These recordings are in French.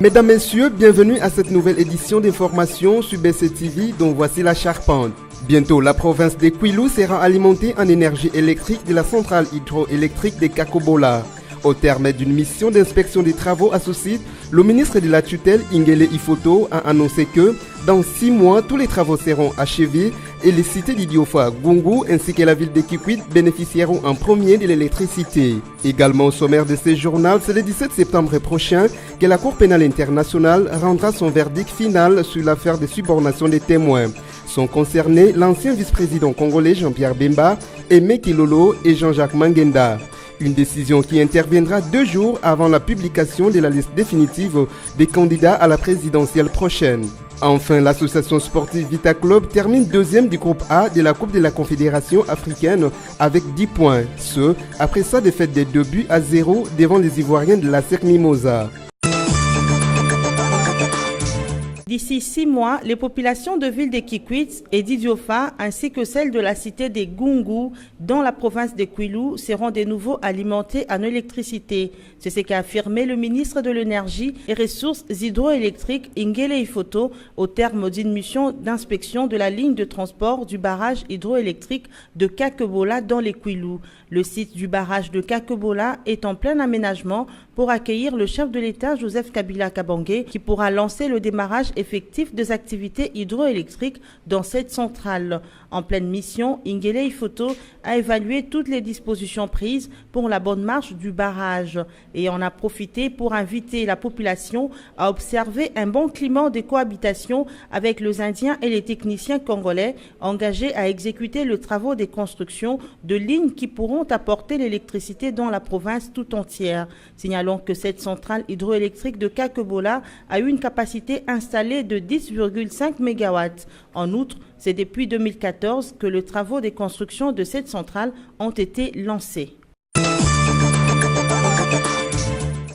Mesdames, Messieurs, bienvenue à cette nouvelle édition d'information sur BC TV dont voici la charpente. Bientôt, la province de Kwilu sera alimentée en énergie électrique de la centrale hydroélectrique de Kakobola. Au terme d'une mission d'inspection des travaux à ce site, le ministre de la tutelle, Ingele Ifoto, a annoncé que dans 6 mois, tous les travaux seront achevés et les cités d'Idiofa, Gungu ainsi que la ville de Kikwit bénéficieront en premier de l'électricité. Également au sommaire de ce journal, c'est le 17 septembre prochain que la Cour pénale internationale rendra son verdict final sur l'affaire de subornation des témoins. Sont concernés l'ancien vice-président congolais Jean-Pierre Bemba, Aimé Kilolo et Jean-Jacques Mangenda. Une décision qui interviendra 2 jours avant la publication de la liste définitive des candidats à la présidentielle prochaine. Enfin, l'association sportive Vita Club termine 2e du groupe A de la Coupe de la Confédération africaine avec 10 points. Ce, après sa défaite des 2-0 devant les Ivoiriens de la SEC Mimosa. D'ici 6 mois, les populations de villes de Kikwit et d'Idiofa ainsi que celles de la cité des Gungu dans la province de Kwilu seront de nouveau alimentées en électricité. C'est ce qu'a affirmé le ministre de l'Énergie et Ressources hydroélectriques Ingele Ifoto au terme d'une mission d'inspection de la ligne de transport du barrage hydroélectrique de Kakobola dans les Kwilu. Le site du barrage de Kakobola est en plein aménagement pour accueillir le chef de l'État Joseph Kabila Kabange qui pourra lancer le démarrage effectif des activités hydroélectriques dans cette centrale. En pleine mission, Ingele Ifoto a évalué toutes les dispositions prises pour la bonne marche du barrage et en a profité pour inviter la population à observer un bon climat de cohabitation avec les Indiens et les techniciens congolais engagés à exécuter le travaux de construction de lignes qui pourront apporter l'électricité dans la province tout entière. Signalons que cette centrale hydroélectrique de Kakobola a une capacité installée de 10,5 MW. En outre, c'est depuis 2014 que les travaux de construction de cette centrale ont été lancés.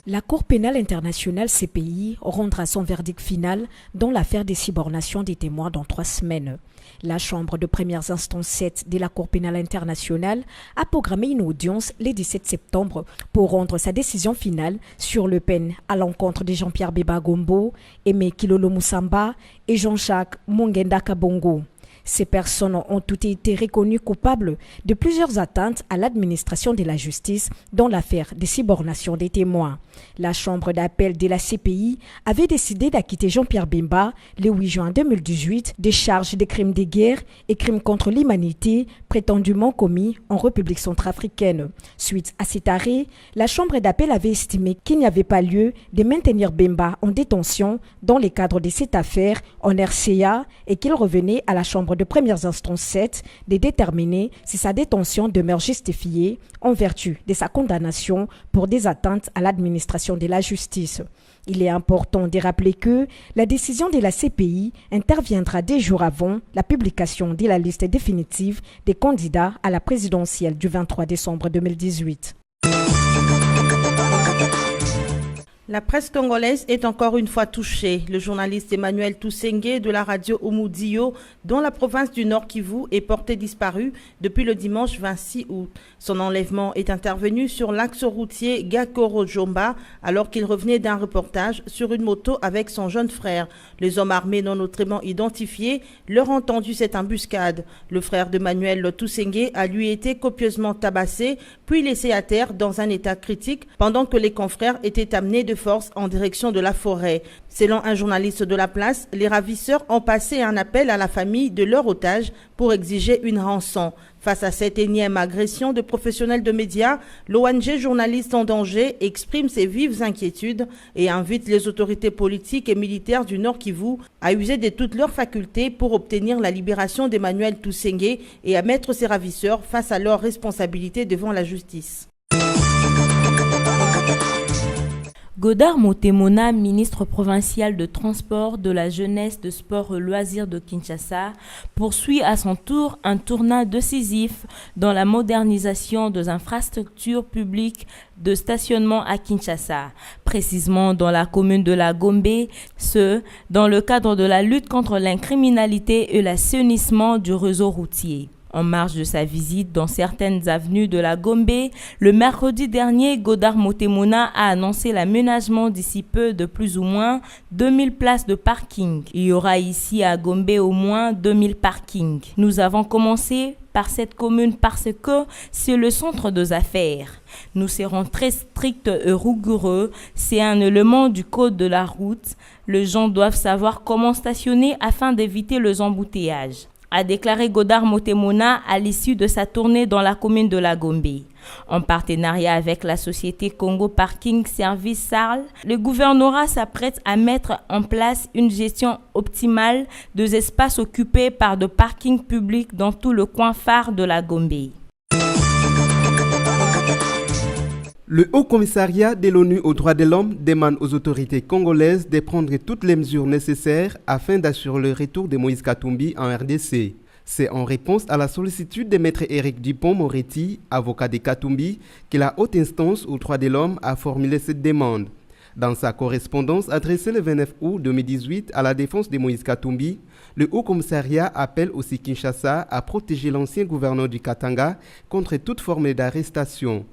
La Cour pénale internationale CPI rendra son verdict final dans l'affaire des subornations des témoins dans 3 semaines. La Chambre de premières instances 7 de la Cour pénale internationale a programmé une audience le 17 septembre pour rendre sa décision finale sur le peine à l'encontre de Jean-Pierre Bemba Gombo, Aimé Kilolo Musamba et Jean-Jacques Mangenda Kabongo. Ces personnes ont toutes été reconnues coupables de plusieurs atteintes à l'administration de la justice dans l'affaire des subornations des témoins. La Chambre d'appel de la CPI avait décidé d'acquitter Jean-Pierre Bemba le 8 juin 2018 des charges de crimes de guerre et crimes contre l'humanité prétendument commis en République centrafricaine. Suite à cet arrêt, la Chambre d'appel avait estimé qu'il n'y avait pas lieu de maintenir Bemba en détention dans le cadre de cette affaire en RCA et qu'il revenait à la Chambre de premières instances 7 de déterminer si sa détention demeure justifiée en vertu de sa condamnation pour des atteintes à l'administration de la justice. Il est important de rappeler que la décision de la CPI interviendra 10 jours avant la publication de la liste définitive des candidats à la présidentielle du 23 décembre 2018. La presse congolaise est encore une fois touchée. Le journaliste Emmanuel Tousengue de la radio Oumudio, dans la province du Nord Kivu, est porté disparu depuis le dimanche 26 août. Son enlèvement est intervenu sur l'axe routier Gakoro-Jomba alors qu'il revenait d'un reportage sur une moto avec son jeune frère. Les hommes armés non autrement identifiés leur ont tendu cette embuscade. Le frère d'Emmanuel Tousengue a lui été copieusement tabassé puis laissé à terre dans un état critique pendant que les confrères étaient amenés de force en direction de la forêt. Selon un journaliste de la place, les ravisseurs ont passé un appel à la famille de leur otage pour exiger une rançon. Face à cette énième agression de professionnels de médias, l'ONG Journalistes en danger exprime ses vives inquiétudes et invite les autorités politiques et militaires du Nord Kivu à user de toutes leurs facultés pour obtenir la libération d'Emmanuel Tousengue et à mettre ses ravisseurs face à leurs responsabilités devant la justice. Godard Motemona, ministre provincial de Transport, de la Jeunesse, de Sport et Loisirs de Kinshasa, poursuit à son tour un tournant décisif dans la modernisation des infrastructures publiques de stationnement à Kinshasa, précisément dans la commune de la Gombe, dans le cadre de la lutte contre l'incriminalité et l'assainissement du réseau routier. En marge de sa visite dans certaines avenues de la Gombe, le mercredi dernier, Godard Motemona a annoncé l'aménagement d'ici peu de plus ou moins 2000 places de parking. Il y aura ici à Gombe au moins 2000 parkings. Nous avons commencé par cette commune parce que c'est le centre des affaires. Nous serons très stricts et rigoureux. C'est un élément du code de la route. Les gens doivent savoir comment stationner afin d'éviter les embouteillages, a déclaré Godard Motemona à l'issue de sa tournée dans la commune de la Gombe. En partenariat avec la société Congo Parking Service SARL, le gouvernorat s'apprête à mettre en place une gestion optimale des espaces occupés par des parkings publics dans tout le coin phare de la Gombe. Le Haut Commissariat de l'ONU aux droits de l'homme demande aux autorités congolaises de prendre toutes les mesures nécessaires afin d'assurer le retour de Moïse Katumbi en RDC. C'est en réponse à la sollicitude de Maître Éric Dupond-Moretti, avocat de Katumbi, que la haute instance aux droits de l'homme a formulé cette demande. Dans sa correspondance adressée le 29 août 2018 à la défense de Moïse Katumbi, le Haut Commissariat appelle aussi Kinshasa à protéger l'ancien gouverneur du Katanga contre toute forme d'arrestation.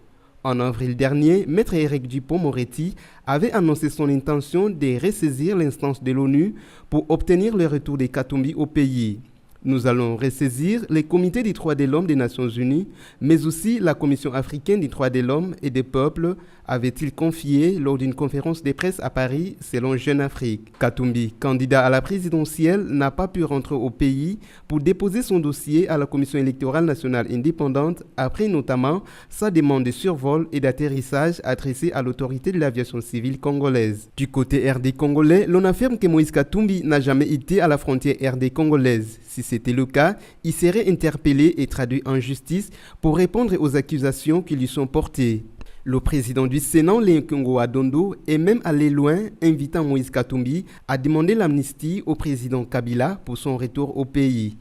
En avril dernier, Maître Éric Dupond-Moretti avait annoncé son intention de ressaisir l'instance de l'ONU pour obtenir le retour de Katumbi au pays. Nous allons ressaisir les comités des droits de l'homme des Nations Unies, mais aussi la Commission africaine des droits de l'homme et des peuples, avait-il confié lors d'une conférence de presse à Paris, selon Jeune Afrique. Katumbi, candidat à la présidentielle, n'a pas pu rentrer au pays pour déposer son dossier à la Commission électorale nationale indépendante, après notamment sa demande de survol et d'atterrissage adressée à l'autorité de l'aviation civile congolaise. Du côté RD congolais, l'on affirme que Moïse Katumbi n'a jamais été à la frontière RD congolaise. Si c'était le cas, il serait interpellé et traduit en justice pour répondre aux accusations qui lui sont portées. Le président du Sénat, Léon Adondo, est même allé loin, invitant Moïse Katumbi à demander l'amnistie au président Kabila pour son retour au pays.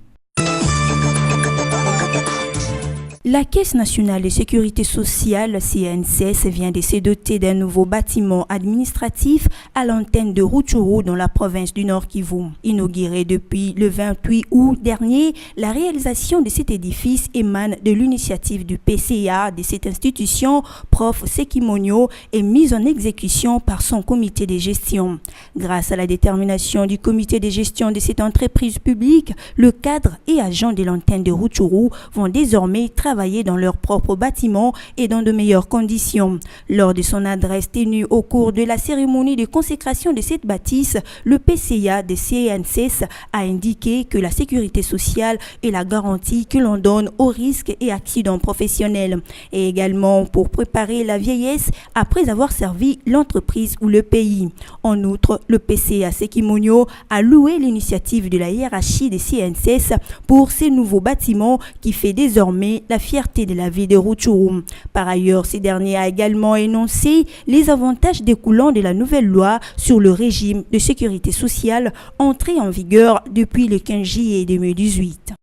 La Caisse nationale de sécurité sociale, CNSS, vient de se doter d'un nouveau bâtiment administratif à l'antenne de Rutshuru dans la province du Nord Kivu. Inauguré depuis le 28 août dernier, la réalisation de cet édifice émane de l'initiative du PCA de cette institution, Prof Sekimonyo, et mise en exécution par son comité de gestion. Grâce à la détermination du comité de gestion de cette entreprise publique, le cadre et agents de l'antenne de Rutshuru vont désormais travailler dans leur propre bâtiment et dans de meilleures conditions. Lors de son adresse tenue au cours de la cérémonie de consécration de cette bâtisse, le PCA de CNSS a indiqué que la sécurité sociale est la garantie que l'on donne aux risques et accidents professionnels, et également pour préparer la vieillesse après avoir servi l'entreprise ou le pays. En outre, le PCA Sekimonyo a loué l'initiative de la hiérarchie des CNSS pour ces nouveaux bâtiments qui fait désormais la fierté de la ville de Rutshuru. Par ailleurs, ce dernier a également énoncé les avantages découlant de la nouvelle loi sur le régime de sécurité sociale entrée en vigueur depuis le 15 juillet 2018.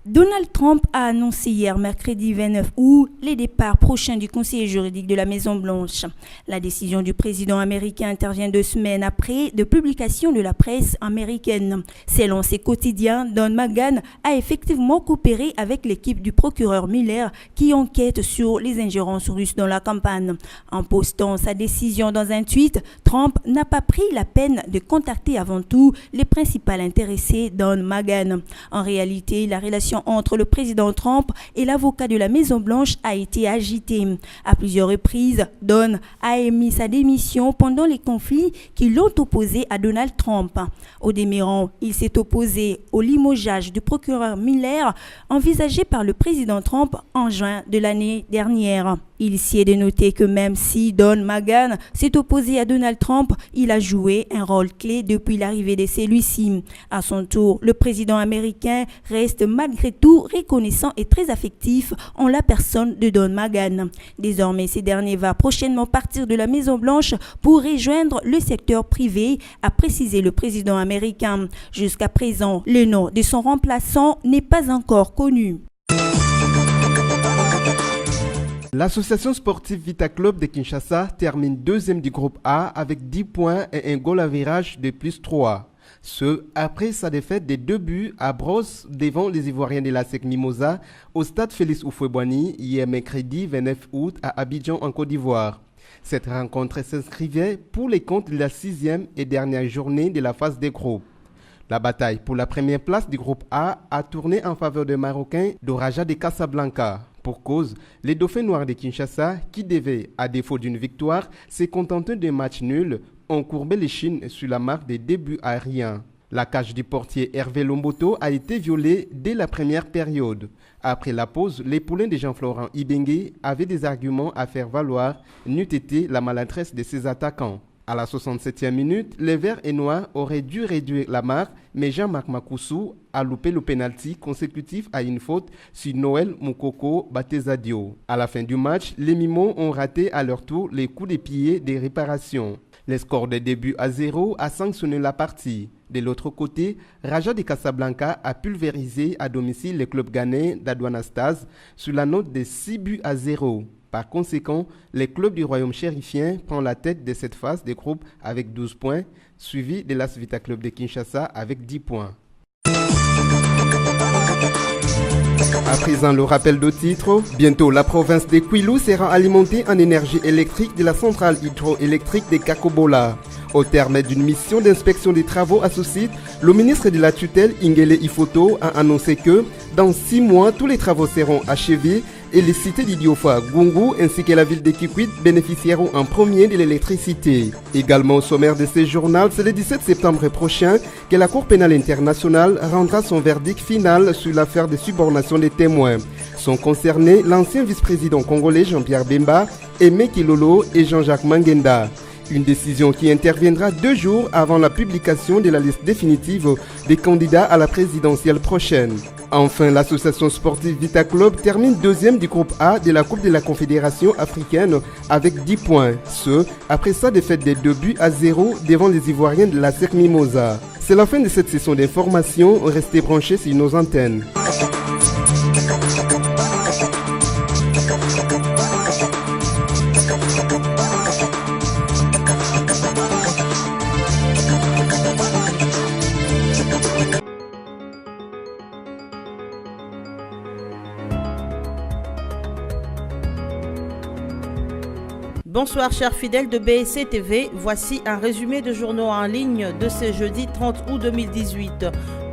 Donald Trump a annoncé hier, mercredi 29 août, les départs prochains du conseiller juridique de la Maison-Blanche. La décision du président américain intervient 2 semaines après de publication de la presse américaine. Selon ses quotidiens, Don McGahn a effectivement coopéré avec l'équipe du procureur Mueller qui enquête sur les ingérences russes dans la campagne. En postant sa décision dans un tweet, Trump n'a pas pris la peine de contacter avant tout les principaux intéressés, Don McGahn. En réalité, la relation entre le président Trump et l'avocat de la Maison-Blanche a été agitée. À plusieurs reprises, Don a émis sa démission pendant les conflits qui l'ont opposé à Donald Trump. Au demeurant, il s'est opposé au limogeage du procureur Mueller envisagé par le président Trump en juin de l'année dernière. Il s'y est de noter que même si Don McGahn s'est opposé à Donald Trump, il a joué un rôle clé depuis l'arrivée de celui-ci. À son tour, le président américain reste malgré tout reconnaissant et très affectif en la personne de Don McGahn. Désormais, ce dernier va prochainement partir de la Maison-Blanche pour rejoindre le secteur privé, a précisé le président américain. Jusqu'à présent, le nom de son remplaçant n'est pas encore connu. L'association sportive Vita Club de Kinshasa termine 2e du groupe A avec 10 points et un goal average de +3. Ce, après sa défaite des 2 buts à brosse devant les Ivoiriens de la SEC Mimosa au stade Félix Houphouët-Boigny hier mercredi 29 août à Abidjan en Côte d'Ivoire. Cette rencontre s'inscrivait pour les comptes de la 6e et dernière journée de la phase des groupes. La bataille pour la première place du groupe A a tourné en faveur des Marocains de Raja de Casablanca. Pour cause, les Dauphins noirs de Kinshasa, qui devaient, à défaut d'une victoire, se contenter d'un match nul, ont courbé les chines sur la marque des 2 buts à rien. La cage du portier Hervé Lomboto a été violée dès la première période. Après la pause, les poulains de Jean-Florent Ibengue avaient des arguments à faire valoir, n'eût été la maladresse de ses attaquants. À la 67e minute, les Verts et Noirs auraient dû réduire la marque, mais Jean-Marc Makoussou a loupé le pénalty consécutif à une faute sur Noël Moukoko Batezadio. À la fin du match, les Mimos ont raté à leur tour les coups de pied des réparations. Le score de début à 0 a sanctionné la partie. De l'autre côté, Raja de Casablanca a pulvérisé à domicile le club ghanéen d'Adouane Stars sur la note de 6 buts à 0. Par conséquent, le club du royaume chérifien prend la tête de cette phase de groupe avec 12 points, suivi de l'As Vita Club de Kinshasa avec 10 points. À présent, le rappel de titre. Bientôt, la province de Kwilu sera alimentée en énergie électrique de la centrale hydroélectrique de Kakobola. Au terme d'une mission d'inspection des travaux à ce site, le ministre de la tutelle, Ingele Ifoto, a annoncé que dans 6 mois, tous les travaux seront achevés et les cités d'Idiofa, Gungu ainsi que la ville de Kikwit bénéficieront en premier de l'électricité. Également au sommaire de ce journal, c'est le 17 septembre prochain que la Cour pénale internationale rendra son verdict final sur l'affaire de subornation des témoins. Sont concernés l'ancien vice-président congolais Jean-Pierre Bemba, Aimé Kilolo et Jean-Jacques Mangenda. Une décision qui interviendra 2 jours avant la publication de la liste définitive des candidats à la présidentielle prochaine. Enfin, l'association sportive Vita Club termine 2e du groupe A de la Coupe de la Confédération africaine avec 10 points. Ce, après sa défaite des 2 buts à 0 devant les Ivoiriens de la SEC Mimosa. C'est la fin de cette session d'information. Restez branchés sur nos antennes. Bonsoir chers fidèles de BSC TV, voici un résumé de journaux en ligne de ce jeudi 30 août 2018.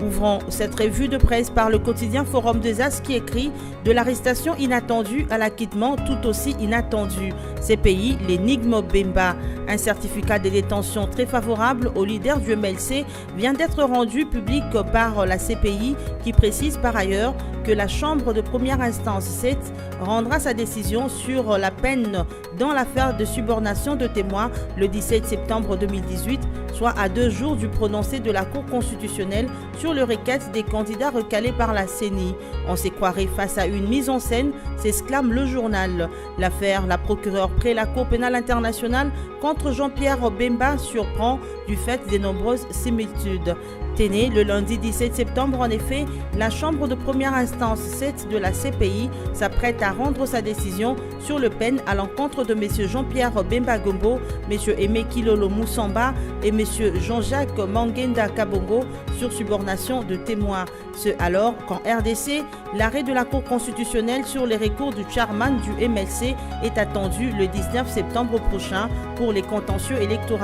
Ouvrons cette revue de presse par le quotidien Forum des As qui écrit « De l'arrestation inattendue à l'acquittement tout aussi inattendu. CPI, l'énigme Bemba. Un certificat de détention très favorable au leader du MLC vient d'être rendu public par la CPI qui précise par ailleurs que la Chambre de première instance 7 rendra sa décision sur la peine dans l'affaire de subornation de témoins le 17 septembre 2018, soit à 2 jours du prononcé de la Cour constitutionnelle sur le requête des candidats recalés par la CENI. On se croirait face à une mise en scène, s'exclame le journal. L'affaire, la procureure près la Cour pénale internationale contre Jean-Pierre Bemba surprend du fait des nombreuses similitudes. Téné, le lundi 17 septembre, en effet, la Chambre de première instance 7 de la CPI s'apprête à rendre sa décision sur le peine à l'encontre de M. Jean-Pierre Bemba Gombo, M. Aimé Kilolo Moussamba et M. Jean-Jacques Mangenda Kabongo sur subornation de témoins. Ce alors qu'en RDC, l'arrêt de la Cour constitutionnelle sur les recours du chairman du MLC est attendu le 19 septembre prochain pour les contentieux électoraux.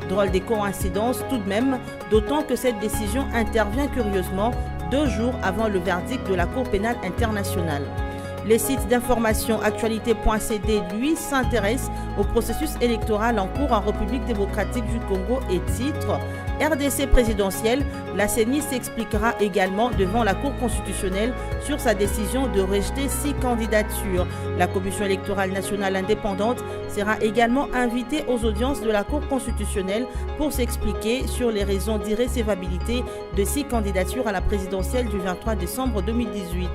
Drôle de coïncidence tout de même, d'autant que cette décision intervient curieusement 2 jours avant le verdict de la Cour pénale internationale. Le site d'information actualité.cd, lui, s'intéresse au processus électoral en cours en République démocratique du Congo et titre RDC présidentielle, la CENI s'expliquera également devant la Cour constitutionnelle sur sa décision de rejeter 6 candidatures. La Commission électorale nationale indépendante sera également invitée aux audiences de la Cour constitutionnelle pour s'expliquer sur les raisons d'irrécevabilité de 6 candidatures à la présidentielle du 23 décembre 2018.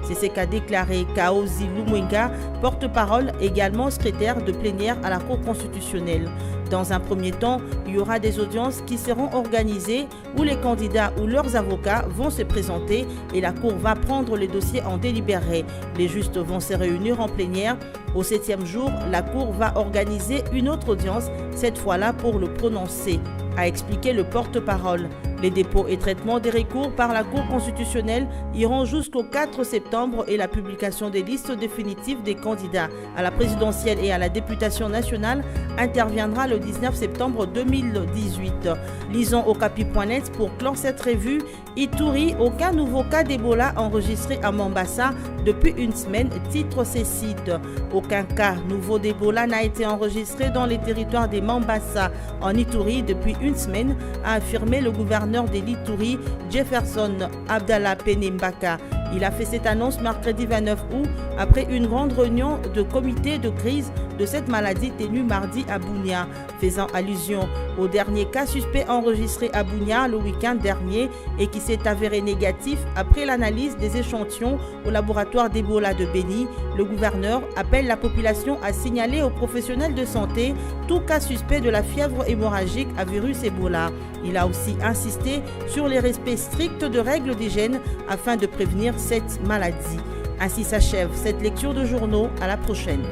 C'est ce qu'a déclaré Kaozi Lumwenga, porte-parole également secrétaire de plénière à la Cour constitutionnelle. Dans un premier temps, il y aura des audiences qui seront organisées où les candidats ou leurs avocats vont se présenter et la Cour va prendre les dossiers en délibéré. Les justes vont se réunir en plénière. Au 7e jour, la Cour va organiser une autre audience, cette fois-là pour le prononcer a expliqué le porte-parole. Les dépôts et traitements des recours par la Cour constitutionnelle iront jusqu'au 4 septembre et la publication des listes définitives des candidats à la présidentielle et à la députation nationale interviendra le 19 septembre 2018. Lisons Okapi.net pour clore cette revue. Ituri, aucun nouveau cas d'Ebola enregistré à Mombasa depuis une semaine, titre ces sites. Aucun cas nouveau d'Ebola n'a été enregistré dans les territoires des Mombasa en Ituri depuis une semaine, a affirmé le gouverneur de l'Ituri, Jefferson Abdallah Penembaka. Il a fait cette annonce mercredi 29 août après une grande réunion de comité de crise de cette maladie tenue mardi à Bunia, faisant allusion au dernier cas suspect enregistré à Bunia le week-end dernier et qui s'est avéré négatif après l'analyse des échantillons au laboratoire d'Ebola de Beni. Le gouverneur appelle la population à signaler aux professionnels de santé tout cas suspect de la fièvre hémorragique à virus Ebola. Il a aussi insisté sur les respects stricts de règles d'hygiène afin de prévenir cette maladie. Ainsi s'achève cette lecture de journaux. À la prochaine.